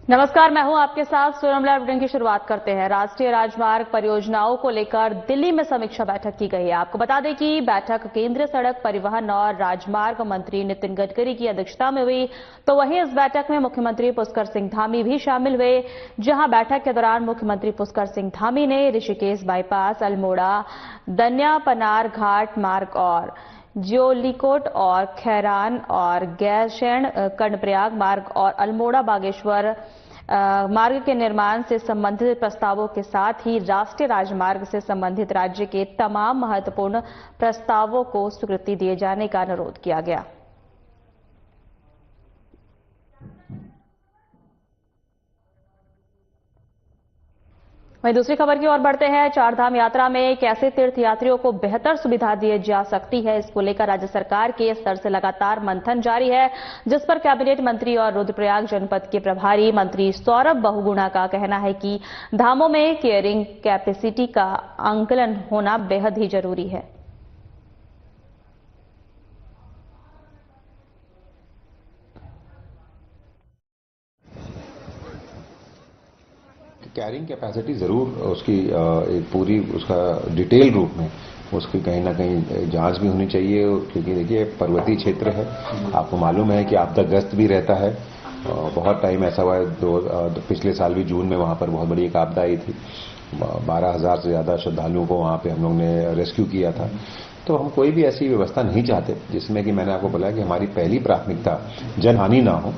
नमस्कार, मैं हूं आपके साथ। सोनमला बुलेटिन की शुरुआत करते हैं। राष्ट्रीय राजमार्ग परियोजनाओं को लेकर दिल्ली में समीक्षा बैठक की गई है। आपको बता दें कि बैठक केंद्रीय सड़क परिवहन और राजमार्ग मंत्री नितिन गडकरी की अध्यक्षता में हुई। तो वहीं इस बैठक में मुख्यमंत्री पुष्कर सिंह धामी भी शामिल हुए, जहां बैठक के दौरान मुख्यमंत्री पुष्कर सिंह धामी ने ऋषिकेश बाईपास, अल्मोड़ा, दन्या पनार घाट मार्ग और ज्योलिकोट और खैरान और गैरसैंण कर्णप्रयाग मार्ग और अल्मोड़ा बागेश्वर मार्ग के निर्माण से संबंधित प्रस्तावों के साथ ही राष्ट्रीय राजमार्ग से संबंधित राज्य के तमाम महत्वपूर्ण प्रस्तावों को स्वीकृति दिए जाने का अनुरोध किया गया। वहीं दूसरी खबर की ओर बढ़ते हैं। चारधाम यात्रा में कैसे तीर्थयात्रियों को बेहतर सुविधा दी जा सकती है, इसको लेकर राज्य सरकार के स्तर से लगातार मंथन जारी है, जिस पर कैबिनेट मंत्री और रुद्रप्रयाग जनपद के प्रभारी मंत्री सौरभ बहुगुणा का कहना है कि धामों में केयरिंग कैपेसिटी का आंकलन होना बेहद ही जरूरी है। कैरिंग कैपेसिटी ज़रूर उसकी एक पूरी उसका डिटेल रूप में उसकी कहीं ना कहीं जांच भी होनी चाहिए, क्योंकि देखिए पर्वतीय क्षेत्र है, आपको मालूम है कि आपदाग्रस्त भी रहता है। बहुत टाइम ऐसा हुआ है, पिछले साल भी जून में वहाँ पर बहुत बड़ी एक आपदा आई थी। 12,000 से ज़्यादा श्रद्धालुओं को वहाँ पे हम लोग ने रेस्क्यू किया था। तो हम कोई भी ऐसी व्यवस्था नहीं चाहते जिसमें कि मैंने आपको बोला कि हमारी पहली प्राथमिकता जनहानि ना हो,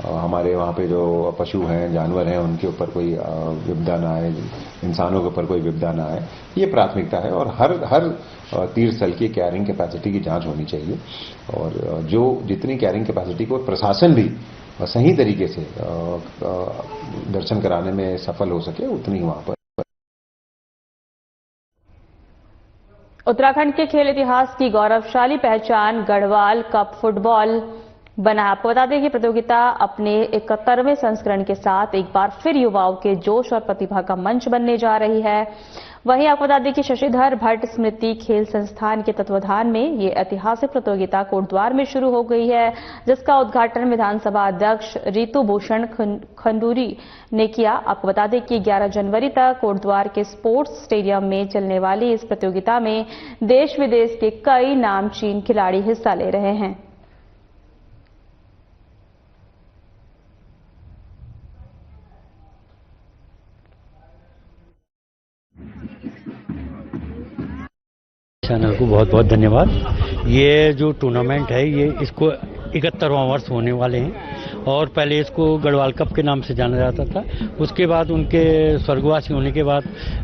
हमारे वहाँ पे जो पशु हैं, जानवर हैं, उनके ऊपर कोई विपदा ना आए, इंसानों के ऊपर कोई विपदा ना आए, ये प्राथमिकता है। और हर तीर्थ स्थल की कैरिंग कैपेसिटी की जांच होनी चाहिए, और जो जितनी कैरिंग कैपेसिटी को प्रशासन भी सही तरीके से दर्शन कराने में सफल हो सके, उतनी वहाँ पर। उत्तराखंड के खेल इतिहास की गौरवशाली पहचान गढ़वाल कप फुटबॉल बना। आपको बता दें कि प्रतियोगिता अपने 71वें संस्करण के साथ एक बार फिर युवाओं के जोश और प्रतिभा का मंच बनने जा रही है। वहीं आपको बता दें कि शशिधर भट्ट स्मृति खेल संस्थान के तत्वाधान में ये ऐतिहासिक प्रतियोगिता कोटद्वार में शुरू हो गई है, जिसका उद्घाटन विधानसभा अध्यक्ष रितु भूषण खंडूरी ने किया। आपको बता दें कि 11 जनवरी तक कोटद्वार के स्पोर्ट्स स्टेडियम में चलने वाली इस प्रतियोगिता में देश विदेश के कई नामचीन खिलाड़ी हिस्सा ले रहे हैं। चैनल को बहुत बहुत धन्यवाद। ये जो टूर्नामेंट है, ये इसको 71वां वर्ष होने वाले हैं, और पहले इसको गढ़वाल कप के नाम से जाना जाता था। उसके बाद उनके स्वर्गवासी होने के बाद,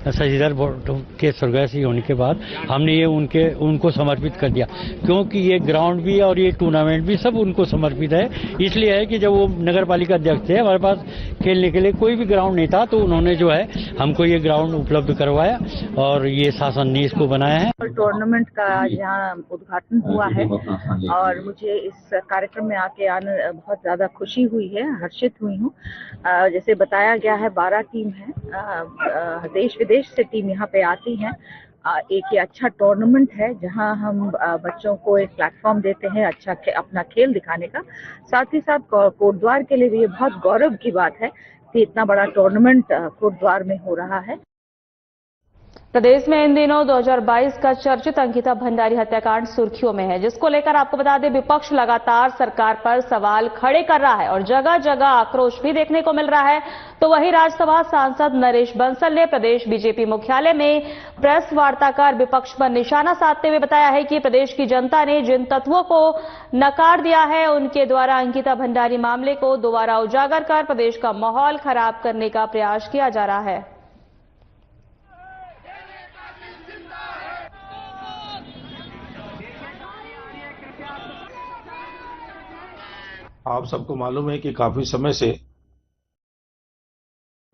शशिधर भट्ट के स्वर्गवासी होने के बाद हमने ये उनको समर्पित कर दिया, क्योंकि ये ग्राउंड भी और ये टूर्नामेंट भी सब उनको समर्पित है। इसलिए है कि जब वो नगर पालिका अध्यक्ष थे, हमारे पास खेलने के लिए कोई भी ग्राउंड नहीं था, तो उन्होंने जो है हमको ये ग्राउंड उपलब्ध करवाया, और ये शासन ने इसको बनाया है। टूर्नामेंट का यहाँ उद्घाटन हुआ है, और मुझे इस कार्यक्रम में आके आने बहुत ज़्यादा खुशी हुई है, हर्षित हुई हूँ। जैसे बताया गया है, 12 टीम है, देश विदेश से टीम यहाँ पे आती हैं। एक ये अच्छा टूर्नामेंट है जहाँ हम बच्चों को एक प्लेटफॉर्म देते हैं अच्छा अपना खेल दिखाने का। साथ ही साथ कोटद्वार के लिए भी ये बहुत गौरव की बात है कि इतना बड़ा टूर्नामेंट कोटद्वार में हो रहा है। प्रदेश में इन दिनों 2022 का चर्चित अंकिता भंडारी हत्याकांड सुर्खियों में है, जिसको लेकर आपको बता दें विपक्ष लगातार सरकार पर सवाल खड़े कर रहा है और जगह जगह आक्रोश भी देखने को मिल रहा है। तो वहीं राज्यसभा सांसद नरेश बंसल ने प्रदेश बीजेपी मुख्यालय में प्रेस वार्ता कर विपक्ष पर निशाना साधते हुए बताया है कि प्रदेश की जनता ने जिन तत्वों को नकार दिया है, उनके द्वारा अंकिता भंडारी मामले को दोबारा उजागर कर प्रदेश का माहौल खराब करने का प्रयास किया जा रहा है। आप सबको मालूम है कि काफी समय से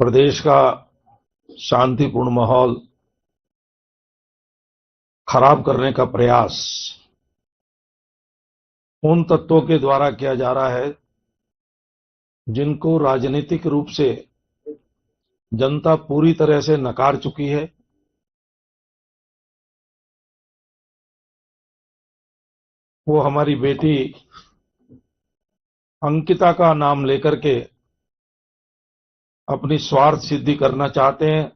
प्रदेश का शांतिपूर्ण माहौल खराब करने का प्रयास उन तत्वों के द्वारा किया जा रहा है जिनको राजनीतिक रूप से जनता पूरी तरह से नकार चुकी है। वो हमारी बेटी अंकिता का नाम लेकर के अपनी स्वार्थ सिद्धि करना चाहते हैं।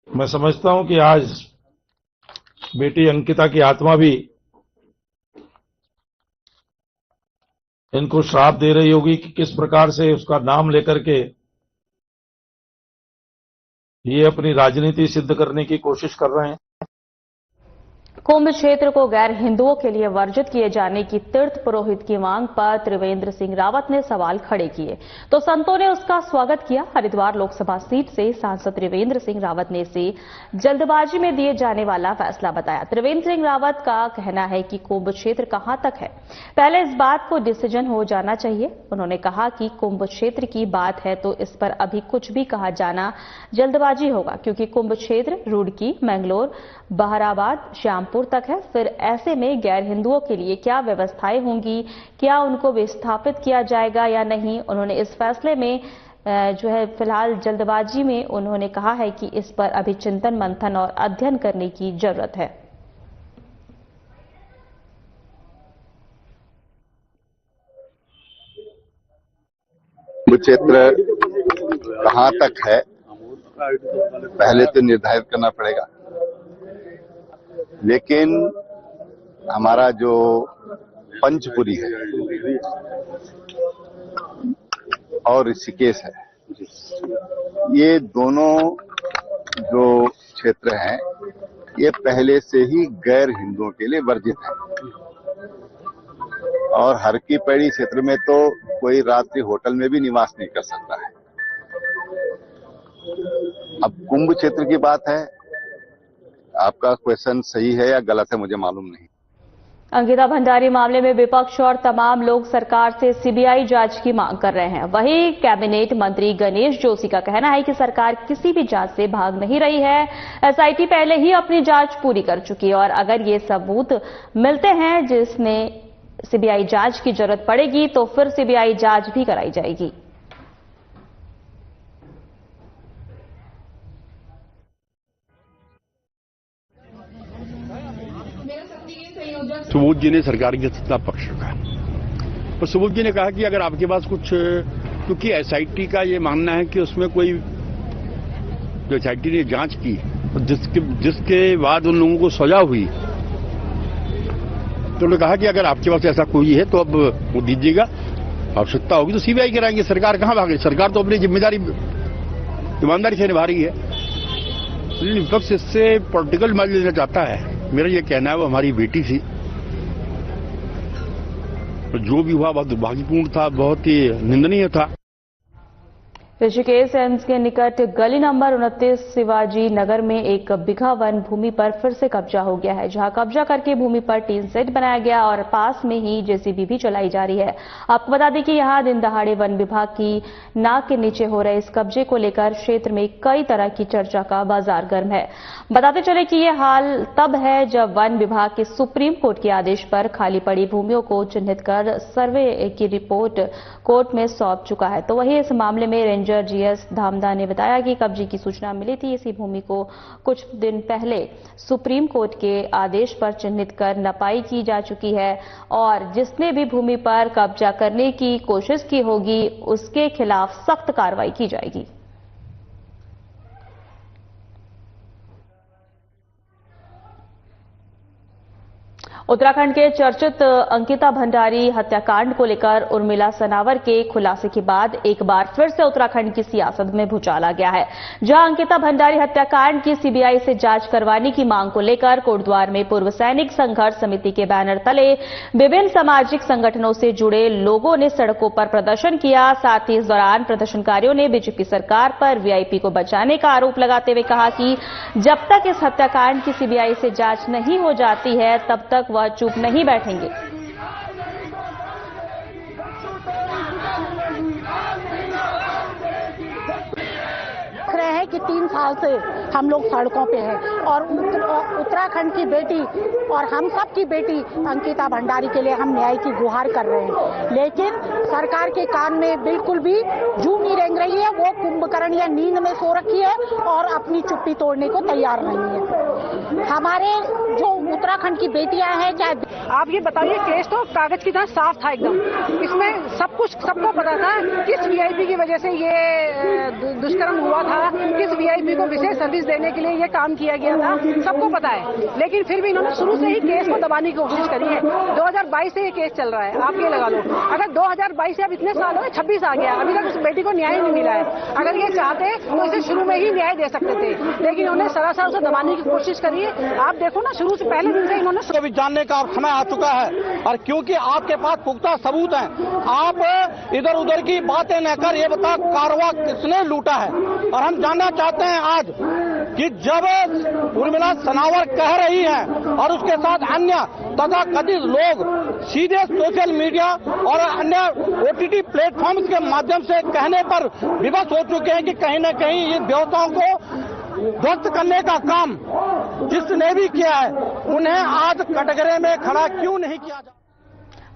मैं समझता हूं कि आज बेटी अंकिता की आत्मा भी इनको श्राप दे रही होगी कि किस प्रकार से उसका नाम लेकर के ये अपनी राजनीति सिद्ध करने की कोशिश कर रहे हैं। कुंभ क्षेत्र को गैर हिंदुओं के लिए वर्जित किए जाने की तीर्थ पुरोहित की मांग पर त्रिवेंद्र सिंह रावत ने सवाल खड़े किए तो संतों ने उसका स्वागत किया। हरिद्वार लोकसभा सीट से सांसद त्रिवेंद्र सिंह रावत ने इसे जल्दबाजी में दिए जाने वाला फैसला बताया। त्रिवेंद्र सिंह रावत का कहना है कि कुंभ क्षेत्र कहां तक है, पहले इस बात को डिसीजन हो जाना चाहिए। उन्होंने कहा कि कुंभ क्षेत्र की बात है तो इस पर अभी कुछ भी कहा जाना जल्दबाजी होगा, क्योंकि कुंभ क्षेत्र रुड़की, मैंगलोर, बहराबाद, श्यामपुर तक है। फिर ऐसे में गैर हिंदुओं के लिए क्या व्यवस्थाएं होंगी, क्या उनको विस्थापित किया जाएगा या नहीं। उन्होंने इस फैसले में जो है फिलहाल जल्दबाजी में उन्होंने कहा है कि इस पर अभी चिंतन मंथन और अध्ययन करने की जरूरत है। क्षेत्र कहां तक है पहले तो निर्धारित करना पड़ेगा, लेकिन हमारा जो पंचपुरी है और ऋषिकेश है, ये दोनों जो क्षेत्र हैं ये पहले से ही गैर हिंदुओं के लिए वर्जित है। और हर की पैड़ी क्षेत्र में तो कोई रात्रि होटल में भी निवास नहीं कर सकता है। अब कुंभ क्षेत्र की बात है, आपका क्वेश्चन सही है या गलत है मुझे मालूम नहीं। अंकिता भंडारी मामले में विपक्ष और तमाम लोग सरकार से सीबीआई जांच की मांग कर रहे हैं। वहीं कैबिनेट मंत्री गणेश जोशी का कहना है कि सरकार किसी भी जांच से भाग नहीं रही है। एसआईटी पहले ही अपनी जांच पूरी कर चुकी है और अगर ये सबूत मिलते हैं जिसमें सीबीआई जांच की जरूरत पड़ेगी तो फिर सीबीआई जांच भी कराई जाएगी। सुबोध जी ने सरकार के सत्ता पक्ष रखा और सुबोध जी ने कहा कि अगर आपके पास कुछ, क्योंकि एसआईटी का ये मानना है कि उसमें कोई, जो एसआईटी ने जांच की और जिसके बाद उन लोगों को सजा हुई, तो उन्होंने कहा कि अगर आपके पास ऐसा कोई है तो अब वो दीजिएगा, आवश्यकता होगी तो सीबीआई कराएंगे। सरकार कहां भागे, सरकार तो अपनी जिम्मेदारी ईमानदारी से निभा रही है। विपक्ष इससे पॉलिटिकल मजा लेना चाहता है। मेरा ये कहना है वो हमारी बेटी थी, जो भी हुआ बहुत दुर्भाग्यपूर्ण था, बहुत ही निंदनीय था। ऋषिकेश एम्स के निकट गली नंबर 29 शिवाजी नगर में एक बिघा वन भूमि पर फिर से कब्जा हो गया है, जहां कब्जा करके भूमि पर टीन सेट बनाया गया और पास में ही जेसीबी भी चलाई जा रही है। आपको बता दें कि यहां दिन दहाड़े वन विभाग की नाक के नीचे हो रहे इस कब्जे को लेकर क्षेत्र में कई तरह की चर्चा का बाजार गर्म है। बताते चले कि यह हाल तब है जब वन विभाग के सुप्रीम कोर्ट के आदेश पर खाली पड़ी भूमियों को चिन्हित कर सर्वे की रिपोर्ट कोर्ट में सौंप चुका है। तो वहीं इस मामले में रेंजर जीएस धामदा ने बताया कि कब्जे की सूचना मिली थी। इसी भूमि को कुछ दिन पहले सुप्रीम कोर्ट के आदेश पर चिन्हित कर नपाई की जा चुकी है और जिसने भी भूमि पर कब्जा करने की कोशिश की होगी उसके खिलाफ सख्त कार्रवाई की जाएगी। उत्तराखंड के चर्चित अंकिता भंडारी हत्याकांड को लेकर उर्मिला सनावर के खुलासे के बाद एक बार फिर से उत्तराखंड की सियासत में भूचाल आ गया है, जहां अंकिता भंडारी हत्याकांड की सीबीआई से जांच करवाने की मांग को लेकर कोटद्वार में पूर्व सैनिक संघर्ष समिति के बैनर तले विभिन्न सामाजिक संगठनों से जुड़े लोगों ने सड़कों पर प्रदर्शन किया। साथ ही इस दौरान प्रदर्शनकारियों ने बीजेपी सरकार पर वीआईपी को बचाने का आरोप लगाते हुए कहा कि जब तक इस हत्याकांड की सीबीआई से जांच नहीं हो जाती है तब तक वह चुप नहीं बैठेंगे। है कि 3 साल से हम लोग सड़कों पे हैं और उत्तराखंड की बेटी और हम सब की बेटी अंकिता भंडारी के लिए हम न्याय की गुहार कर रहे हैं। लेकिन सरकार के कान में बिल्कुल भी जू नहीं रेंग रही है, वो कुंभकर्ण या नींद में सो रखी है और अपनी चुप्पी तोड़ने को तैयार नहीं है। हमारे जो उत्तराखंड की बेटियां हैं, चाहे आप ये बताइए, केस तो कागज की तरह साफ था एकदम। इसमें सब कुछ सबको पता था किस वीआईपी की वजह से ये दुष्कर्म हुआ था, किस वीआईपी को विशेष सर्विस देने के लिए ये काम किया गया था, सबको पता है। लेकिन फिर भी इन्होंने शुरू से ही केस को दबाने की कोशिश करी है। 2022 से ये केस चल रहा है, आप ये लगा लो। अगर 2022 से अब इतने साल हो गए, 26 आ गया, अभी तक उस बेटी को न्याय नहीं मिला है। अगर ये चाहते तो इसे शुरू में ही न्याय दे सकते थे, लेकिन उन्होंने सरासर उसे दबाने की कोशिश करी है। आप देखो ना, शुरू से पहले दिन से इन्होंने भी जानने का समय आ चुका है। और क्योंकि आपके पास पुख्ता सबूत हैं, आप इधर उधर की बातें न कर ये बता कारवा किसने लूटा है। और हम जानना चाहते हैं आज कि जब उर्मिला सनावर कह रही हैं और उसके साथ अन्य तथाकथित लोग सीधे सोशल मीडिया और अन्य ओटीटी प्लेटफॉर्म्स के माध्यम से कहने पर विवश हो चुके हैं कि कहीं न कहीं इन व्यवस्थाओं को ध्वस्त करने का काम जिसने भी किया है, उन्हें आज कटघरे में खड़ा क्यों नहीं किया जाता।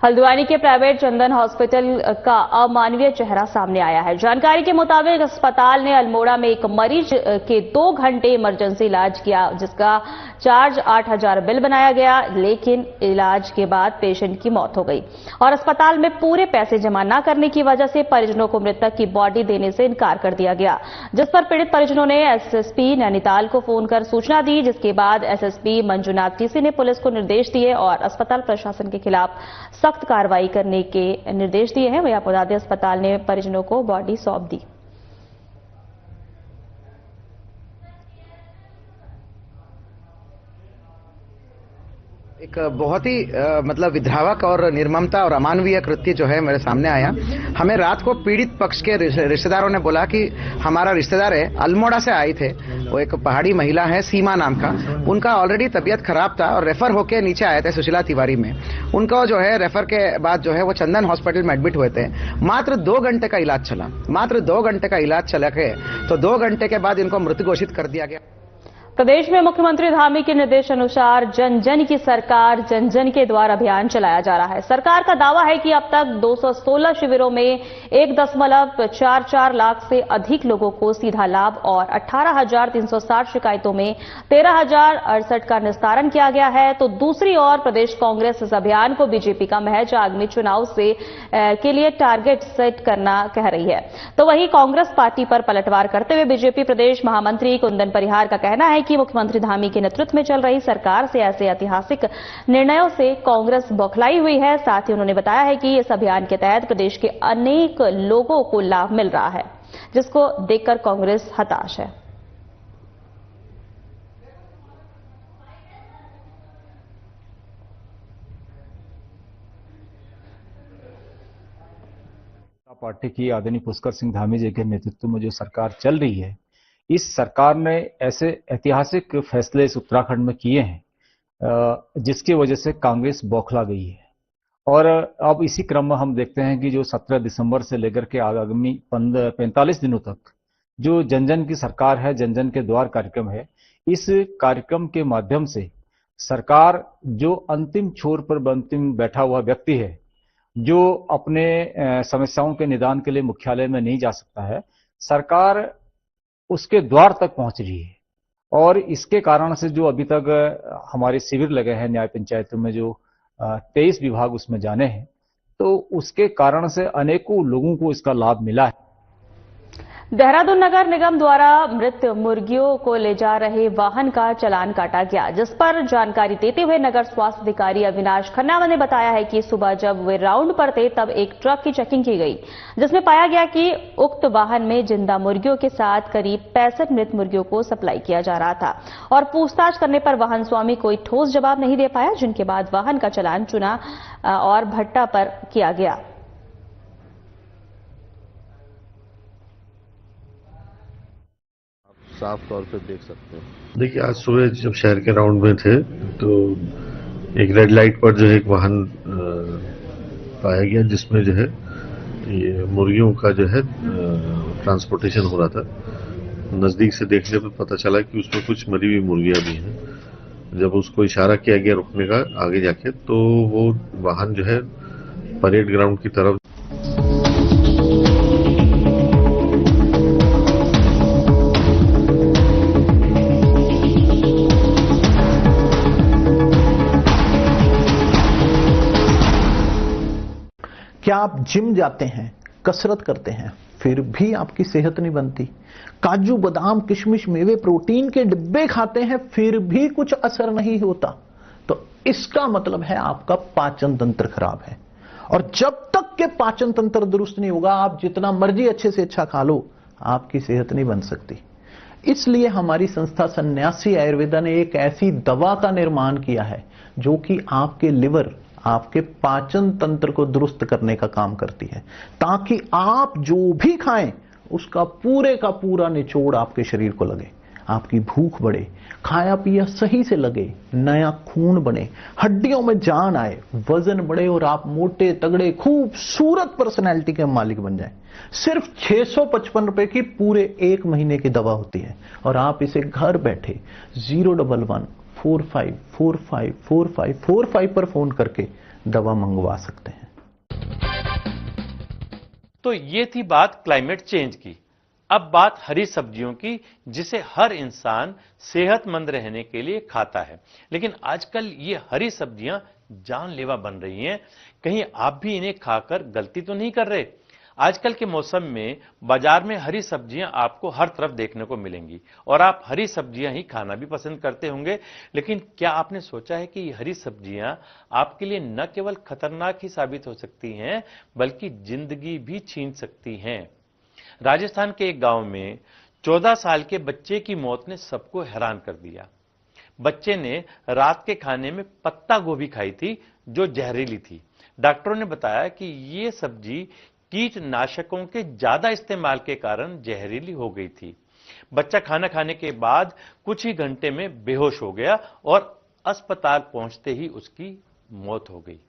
हल्द्वानी के प्राइवेट चंदन हॉस्पिटल का अमानवीय चेहरा सामने आया है। जानकारी के मुताबिक अस्पताल ने अल्मोड़ा में एक मरीज के 2 घंटे इमरजेंसी इलाज किया, जिसका चार्ज 8,000 बिल बनाया गया, लेकिन इलाज के बाद पेशेंट की मौत हो गई और अस्पताल में पूरे पैसे जमा न करने की वजह से परिजनों को मृतक की बॉडी देने से इनकार कर दिया गया, जिस पर पीड़ित परिजनों ने एसएसपी नैनीताल को फोन कर सूचना दी, जिसके बाद एसएसपी मंजुनाथ टीसी ने पुलिस को निर्देश दिए और अस्पताल प्रशासन के खिलाफ सख्त कार्रवाई करने के निर्देश दिए हैं। वहीं आपको बता दें, अस्पताल ने परिजनों को बॉडी सौंप दी। एक बहुत ही मतलब विद्रावक और निर्ममता और अमानवीय कृत्य जो है मेरे सामने आया। हमें रात को पीड़ित पक्ष के रिश्तेदारों ने बोला कि हमारा रिश्तेदार है, अल्मोड़ा से आए थे, वो एक पहाड़ी महिला है सीमा नाम का, उनका ऑलरेडी तबीयत खराब था और रेफर होके नीचे आए थे सुशीला तिवारी में। उनको जो है रेफर के बाद जो है वो चंदन हॉस्पिटल में एडमिट हुए थे। मात्र 2 घंटे का इलाज चला, मात्र 2 घंटे का इलाज चला के तो 2 घंटे के बाद इनको मृत घोषित कर दिया गया। प्रदेश में मुख्यमंत्री धामी के निर्देशानुसार जन जन की सरकार जन जन के द्वार अभियान चलाया जा रहा है। सरकार का दावा है कि अब तक 216 शिविरों में 1.44 लाख से अधिक लोगों को सीधा लाभ और 18,360 शिकायतों में 13,068 का निस्तारण किया गया है। तो दूसरी ओर प्रदेश कांग्रेस इस अभियान को बीजेपी का महज आगामी चुनाव के लिए टारगेट सेट करना कह रही है। तो वहीं कांग्रेस पार्टी पर पलटवार करते हुए बीजेपी प्रदेश महामंत्री कुंदन परिहार का कहना है कि मुख्यमंत्री धामी के नेतृत्व में चल रही सरकार से ऐसे ऐतिहासिक निर्णयों से कांग्रेस बौखलाई हुई है। साथ ही उन्होंने बताया है कि इस अभियान के तहत प्रदेश के अनेक लोगों को लाभ मिल रहा है, जिसको देखकर कांग्रेस हताश है। पार्टी की आदरणीय पुष्कर सिंह धामी जी के नेतृत्व में जो सरकार चल रही है, इस सरकार ने ऐसे ऐतिहासिक फैसले इस उत्तराखंड में किए हैं जिसकी वजह से कांग्रेस बौखला गई है। और अब इसी क्रम में हम देखते हैं कि जो 17 दिसंबर से लेकर के आगामी 45 दिनों तक जो जन जन की सरकार है, जन जन के द्वार कार्यक्रम है, इस कार्यक्रम के माध्यम से सरकार जो अंतिम छोर पर अंतिम बैठा हुआ व्यक्ति है, जो अपने समस्याओं के निदान के लिए मुख्यालय में नहीं जा सकता है, सरकार उसके द्वार तक पहुंच रही है। और इसके कारण से जो अभी तक हमारे शिविर लगे हैं न्याय पंचायतों में, जो 23 विभाग उसमें जाने हैं, तो उसके कारण से अनेकों लोगों को इसका लाभ मिला है। देहरादून नगर निगम द्वारा मृत मुर्गियों को ले जा रहे वाहन का चालान काटा गया, जिस पर जानकारी देते हुए नगर स्वास्थ्य अधिकारी अविनाश खन्ना ने बताया है कि सुबह जब वे राउंड पर थे तब एक ट्रक की चेकिंग की गई, जिसमें पाया गया कि उक्त वाहन में जिंदा मुर्गियों के साथ करीब 65 मृत मुर्गियों को सप्लाई किया जा रहा था। और पूछताछ करने पर वाहन स्वामी कोई ठोस जवाब नहीं दे पाया, जिनके बाद वाहन का चालान चुना और भट्टा पर किया गया। साफ तौर पे देख सकते हैं। देखिए, आज सुबह जब शहर के राउंड में थे तो एक रेड लाइट पर जो है एक वाहन पाया गया, जिसमें जो है ये मुर्गियों का जो है ट्रांसपोर्टेशन हो रहा था। नजदीक से देखने पर पता चला कि उसमें कुछ मरी हुई मुर्गियां भी हैं। जब उसको इशारा किया गया रुकने का आगे जाके, तो वो वाहन जो है परेड ग्राउंड की तरफ। क्या आप जिम जाते हैं, कसरत करते हैं, फिर भी आपकी सेहत नहीं बनती? काजू बादाम किशमिश मेवे प्रोटीन के डिब्बे खाते हैं, फिर भी कुछ असर नहीं होता? तो इसका मतलब है आपका पाचन तंत्र खराब है। और जब तक के पाचन तंत्र दुरुस्त नहीं होगा, आप जितना मर्जी अच्छे से अच्छा खा लो, आपकी सेहत नहीं बन सकती। इसलिए हमारी संस्था सन्यासी आयुर्वेदा ने एक ऐसी दवा का निर्माण किया है जो कि आपके लिवर, आपके पाचन तंत्र को दुरुस्त करने का काम करती है, ताकि आप जो भी खाएं उसका पूरे का पूरा निचोड़ आपके शरीर को लगे, आपकी भूख बढ़े, खाया पिया सही से लगे, नया खून बने, हड्डियों में जान आए, वजन बढ़े और आप मोटे तगड़े खूबसूरत पर्सनैलिटी के मालिक बन जाएं। सिर्फ 655 रुपए की पूरे 1 महीने की दवा होती है और आप इसे घर बैठे 011-45454545 पर फोन करके दवा मंगवा सकते हैं। तो ये थी बात क्लाइमेट चेंज की। अब बात हरी सब्जियों की, जिसे हर इंसान सेहतमंद रहने के लिए खाता है। लेकिन आजकल ये हरी सब्जियां जानलेवा बन रही हैं। कहीं आप भी इन्हें खाकर गलती तो नहीं कर रहे? आजकल के मौसम में बाजार में हरी सब्जियां आपको हर तरफ देखने को मिलेंगी और आप हरी सब्जियां ही खाना भी पसंद करते होंगे। लेकिन क्या आपने सोचा है कि ये हरी सब्जियां आपके लिए न केवल खतरनाक ही साबित हो सकती हैं, बल्कि जिंदगी भी छीन सकती हैं? राजस्थान के एक गांव में 14 साल के बच्चे की मौत ने सबको हैरान कर दिया। बच्चे ने रात के खाने में पत्ता गोभी खाई थी, जो जहरीली थी। डॉक्टरों ने बताया कि ये सब्जी कीटनाशकों के ज्यादा इस्तेमाल के कारण जहरीली हो गई थी। बच्चा खाना खाने के बाद कुछ ही घंटे में बेहोश हो गया और अस्पताल पहुंचते ही उसकी मौत हो गई।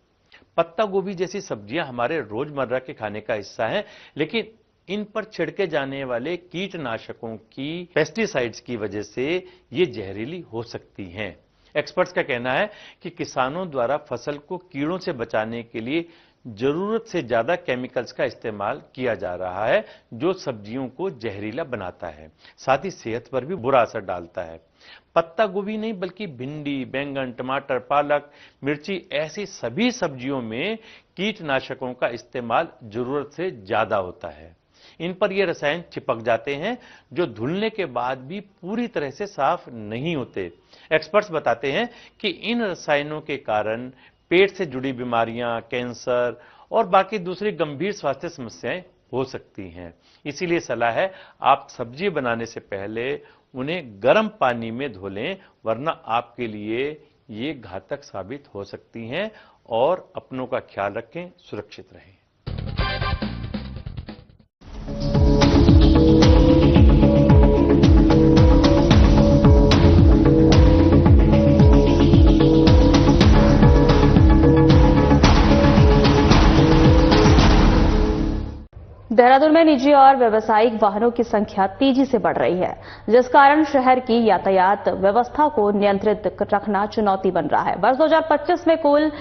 पत्ता गोभी जैसी सब्जियां हमारे रोजमर्रा के खाने का हिस्सा हैं, लेकिन इन पर छिड़के जाने वाले कीटनाशकों की, पेस्टिसाइड्स की वजह से ये जहरीली हो सकती हैं। एक्सपर्ट्स का कहना है कि किसानों द्वारा फसल को कीड़ों से बचाने के लिए जरूरत से ज्यादा केमिकल्स का इस्तेमाल किया जा रहा है, जो सब्जियों को जहरीला बनाता है, साथ ही सेहत पर भी बुरा असर डालता है। पत्ता गोभी नहीं, बल्कि भिंडी, बैंगन, टमाटर, पालक, मिर्ची, ऐसी सभी सब्जियों में कीटनाशकों का इस्तेमाल जरूरत से ज्यादा होता है। इन पर ये रसायन चिपक जाते हैं, जो धुलने के बाद भी पूरी तरह से साफ नहीं होते। एक्सपर्ट्स बताते हैं कि इन रसायनों के कारण पेट से जुड़ी बीमारियां, कैंसर और बाकी दूसरी गंभीर स्वास्थ्य समस्याएं हो सकती हैं। इसीलिए सलाह है, आप सब्जी बनाने से पहले उन्हें गर्म पानी में धो लें, वरना आपके लिए ये घातक साबित हो सकती हैं। और अपनों का ख्याल रखें, सुरक्षित रहें। देहरादून में निजी और व्यावसायिक वाहनों की संख्या तेजी से बढ़ रही है, जिस कारण शहर की यातायात व्यवस्था को नियंत्रित रखना चुनौती बन रहा है। वर्ष 2025 में कुल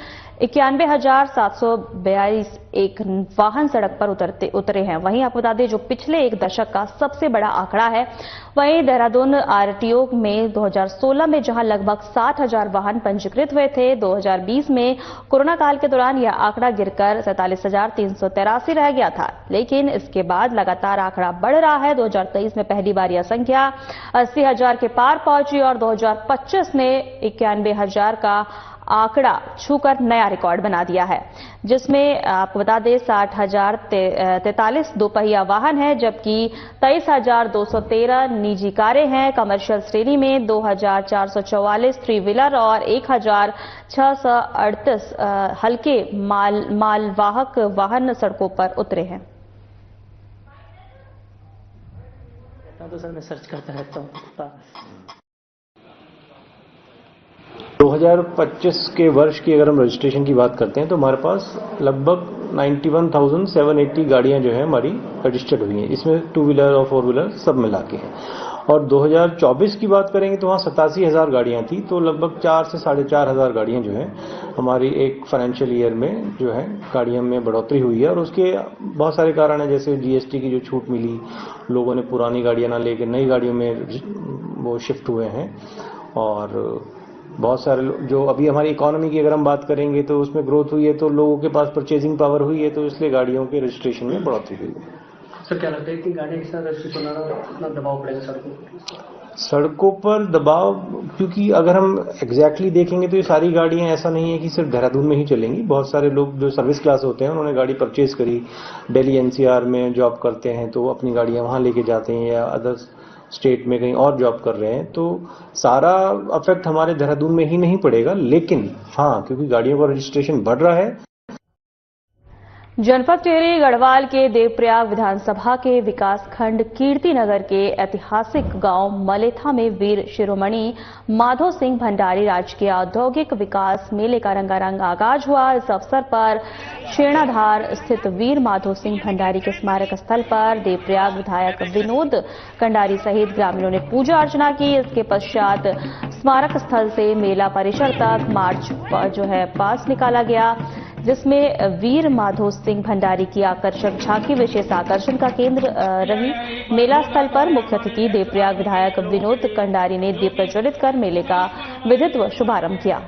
91,742 एक वाहन सड़क पर उतरे हैं। वहीं आपको बता दें, जो पिछले एक दशक का सबसे बड़ा आंकड़ा है। वहीं देहरादून आरटीओ में 2016 में जहां लगभग 60,000 वाहन पंजीकृत हुए थे, 2020 में कोरोना काल के दौरान यह आंकड़ा गिरकर 47,383 रह गया था। लेकिन इसके बाद लगातार आंकड़ा बढ़ रहा है। 2023 में पहली बार यह संख्या 80,000 के पार पहुंची और 2025 में 91,000 का आंकड़ा छूकर नया रिकॉर्ड बना दिया है, जिसमें आपको बता दें 60,043 दोपहिया वाहन है, जबकि 23,213 निजी कारें हैं। कमर्शियल श्रेणी में 2,444 थ्री व्हीलर और 1,638 हल्के मालवाहक वाहन सड़कों पर उतरे हैं। तो सर मैं सर्च करता रहता हूँ। 2025 के वर्ष की अगर हम रजिस्ट्रेशन की बात करते हैं तो हमारे पास लगभग 91,780 गाड़ियां जो है हमारी रजिस्टर्ड हुई हैं। इसमें 2 व्हीलर और 4 व्हीलर सब मिला के हैं। और 2024 की बात करेंगे तो वहाँ 87,000 गाड़ियाँ थी, तो लगभग 4 से 4,500 गाड़ियाँ जो है हमारी एक फाइनेंशियल ईयर में जो है गाड़ियों में बढ़ोतरी हुई है। और उसके बहुत सारे कारण हैं, जैसे जीएसटी की जो छूट मिली, लोगों ने पुरानी गाड़ियाँ ना लेकर नई गाड़ियों में वो शिफ्ट हुए हैं। और बहुत सारे जो अभी हमारी इकोनॉमी की अगर हम बात करेंगे तो उसमें ग्रोथ हुई है, तो लोगों के पास परचेजिंग पावर हुई है, तो इसलिए गाड़ियों के रजिस्ट्रेशन में बढ़ोतरी हुई है। सर क्या लगता है कि गाड़ी के साथ रजिस्ट्रेशन बनाना कितना दबाव पड़ेगा सड़कों पर दबाव, क्योंकि अगर हम एग्जैक्टली देखेंगे तो ये सारी गाड़ियां ऐसा नहीं है कि सिर्फ देहरादून में ही चलेंगी। बहुत सारे लोग जो सर्विस क्लास होते हैं उन्होंने गाड़ी परचेज करी, दिल्ली एनसीआर में जॉब करते हैं तो अपनी गाड़ियां वहां लेके जाते हैं, या अदर स्टेट में कहीं और जॉब कर रहे हैं, तो सारा अफेक्ट हमारे देहरादून में ही नहीं पड़ेगा। लेकिन हाँ, क्योंकि गाड़ियों का रजिस्ट्रेशन बढ़ रहा है। जनपद टिहरी गढ़वाल के देवप्रयाग विधानसभा के विकास खंड कीर्ति नगर के ऐतिहासिक गांव मलेथा में वीर शिरोमणि माधो सिंह भंडारी राजकीय औद्योगिक विकास मेले का रंगारंग आगाज हुआ। इस अवसर पर शेणाधार स्थित वीर माधो सिंह भंडारी के स्मारक स्थल पर देवप्रयाग विधायक विनोद कंडारी सहित ग्रामीणों ने पूजा अर्चना की। इसके पश्चात स्मारक स्थल से मेला परिसर तक मार्च जो है पास निकाला गया, जिसमें वीर माधो सिंह भंडारी की आकर्षक झांकी विशेष आकर्षण का केंद्र रही। मेला स्थल पर मुख्य अतिथि देवप्रयाग विधायक विनोद कंडारी ने दीप प्रज्वलित कर मेले का विधित्व शुभारंभ किया।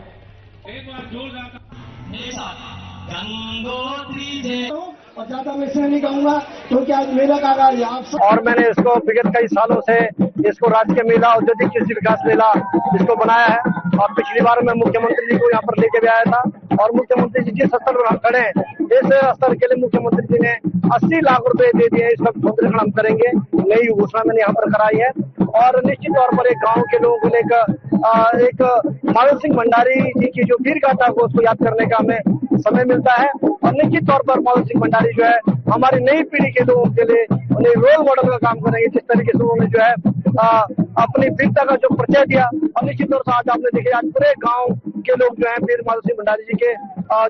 और ज्यादा मैं नहीं कहूंगा क्योंकि आज मेला का आगाज है और मैंने इसको विगत कई सालों से इसको राजकीय मेला, औद्योगिक कृषि विकास मेला इसको बनाया है। और पिछली बार मैं मुख्यमंत्री जी को यहाँ पर लेके भी आया था, और मुख्यमंत्री जी जिस स्तर पर हम खड़े हैं इस स्तर के लिए मुख्यमंत्री जी ने 80 लाख रुपए दे दिए। इसका सौंदर्यीकरण हम करेंगे, नई घोषणा मैंने यहाँ पर कराई है। और निश्चित तौर पर एक गाँव के लोगों को लेकर एक माधो सिंह भंडारी जी की जो वीर गाथा को उसको याद करने का हमें समय मिलता है। और निश्चित तौर पर माधो सिंह भंडारी जो है हमारी नई पीढ़ी के लोगों के लिए उन्हें रोल मॉडल का काम करेंगे, जिस तरीके से उन्होंने जो है अपनी वीरता का जो परिचय दिया। और निश्चित तौर से आज आपने देखे आज पूरे गांव के लोग जो है वीर माधो सिंह भंडारी जी के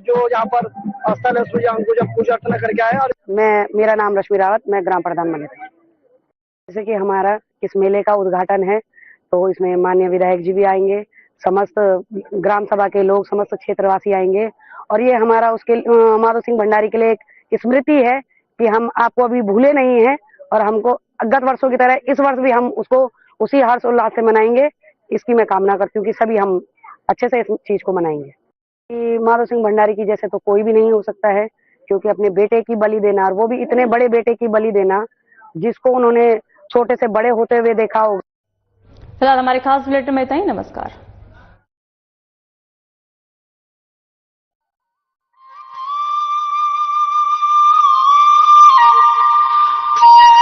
जो यहाँ पर स्थल है उनको जब पूजा अर्चना करके आए। और मेरा नाम रश्मि रावत, मैं ग्राम प्रधान मलेथा। जैसे कि हमारा इस मेले का उद्घाटन है तो इसमें माननीय विधायक जी भी आएंगे, समस्त ग्राम सभा के लोग, समस्त क्षेत्रवासी आएंगे। और ये हमारा उसके माधो सिंह भंडारी के लिए एक स्मृति है कि हम आपको अभी भूले नहीं हैं, और हमको गत वर्षों की तरह इस वर्ष भी हम उसको उसी हर्ष उल्लास से मनाएंगे। इसकी मैं कामना करती हूँ कि सभी हम अच्छे से इस चीज को मनाएंगे। कि माधो सिंह भंडारी की जैसे तो कोई भी नहीं हो सकता है, क्योंकि अपने बेटे की बलि देना, और वो भी इतने बड़े बेटे की बलि देना जिसको उन्होंने छोटे से बड़े होते हुए देखा होगा। फिलहाल हमारे खास बुलेटिन में इतना ही। नमस्कार।